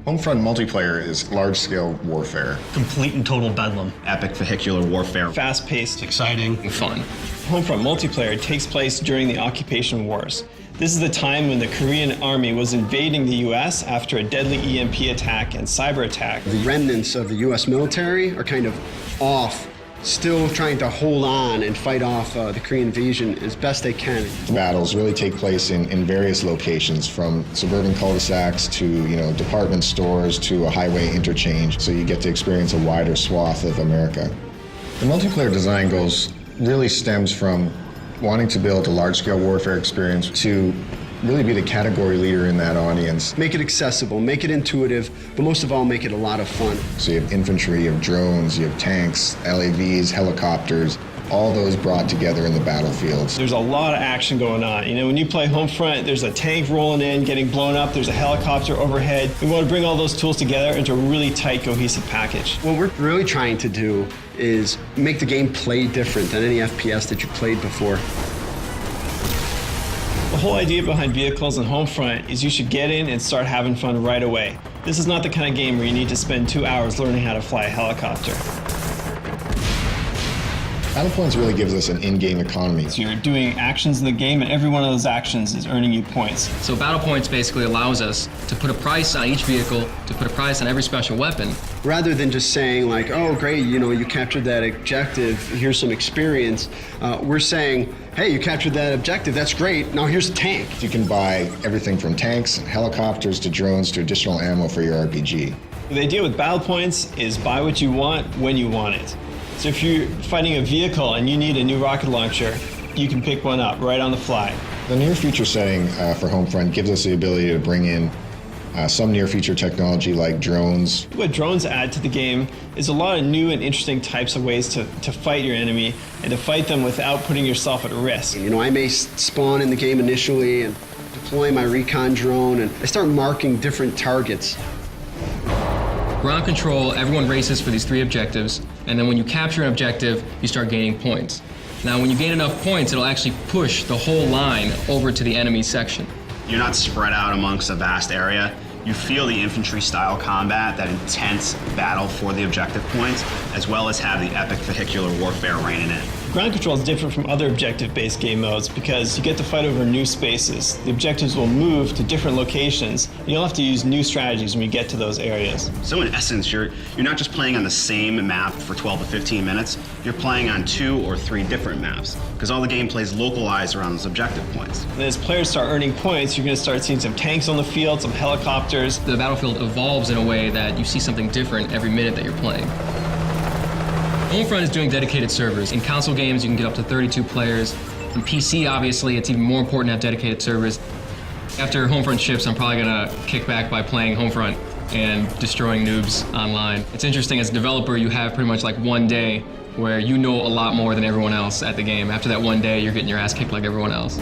Homefront multiplayer is large-scale warfare. Complete and total bedlam. Epic vehicular warfare. Fast-paced, exciting, and fun. Homefront multiplayer takes place during the occupation wars. This is the time when the Korean army was invading the US after a deadly EMP attack and cyber attack. The remnants of the US military are kind of off, still trying to hold on and fight off the Korean invasion as best they can. The battles really take place in various locations, from suburban cul-de-sacs to department stores to a highway interchange, so you get to experience a wider swath of America. The multiplayer design goals really stems from wanting to build a large-scale warfare experience to really be the category leader in that audience. Make it accessible, make it intuitive, but most of all, make it a lot of fun. So you have infantry, you have drones, you have tanks, LAVs, helicopters, all those brought together in the battlefields. There's a lot of action going on. When you play Homefront, there's a tank rolling in, getting blown up, there's a helicopter overhead. We want to bring all those tools together into a really tight, cohesive package. What we're really trying to do is make the game play different than any FPS that you played before. The whole idea behind vehicles and Homefront is you should get in and start having fun right away. This is not the kind of game where you need to spend 2 hours learning how to fly a helicopter. Battlepoints really gives us an in-game economy. So you're doing actions in the game, and every one of those actions is earning you points. So Battlepoints basically allows us to put a price on each vehicle, to put a price on every special weapon. Rather than just saying like, oh great, you captured that objective, here's some experience, we're saying, hey, you captured that objective, that's great, now here's a tank. You can buy everything from tanks, helicopters, to drones, to additional ammo for your RPG. The idea with Battlepoints is buy what you want when you want it. So if you're fighting a vehicle and you need a new rocket launcher, you can pick one up right on the fly. The near future setting for Homefront gives us the ability to bring in some near future technology like drones. What drones add to the game is a lot of new and interesting types of ways to fight your enemy and to fight them without putting yourself at risk. I may spawn in the game initially and deploy my recon drone, and I start marking different targets. Ground control, everyone races for these 3 objectives, and then when you capture an objective, you start gaining points. Now, when you gain enough points, it'll actually push the whole line over to the enemy section. You're not spread out amongst a vast area. You feel the infantry-style combat, that intense battle for the objective points, as well as have the epic vehicular warfare reigning in. Ground control is different from other objective-based game modes because you get to fight over new spaces. The objectives will move to different locations, and you'll have to use new strategies when you get to those areas. So in essence, you're not just playing on the same map for 12 to 15 minutes, you're playing on 2 or 3 different maps, because all the gameplay is localized around those objective points. And as players start earning points, you're going to start seeing some tanks on the field, some helicopters. The battlefield evolves in a way that you see something different every minute that you're playing. Homefront is doing dedicated servers. In console games, you can get up to 32 players. In PC, obviously, it's even more important to have dedicated servers. After Homefront ships, I'm probably gonna kick back by playing Homefront and destroying noobs online. It's interesting, as a developer, you have pretty much like one day where you know a lot more than everyone else at the game. After that one day, you're getting your ass kicked like everyone else.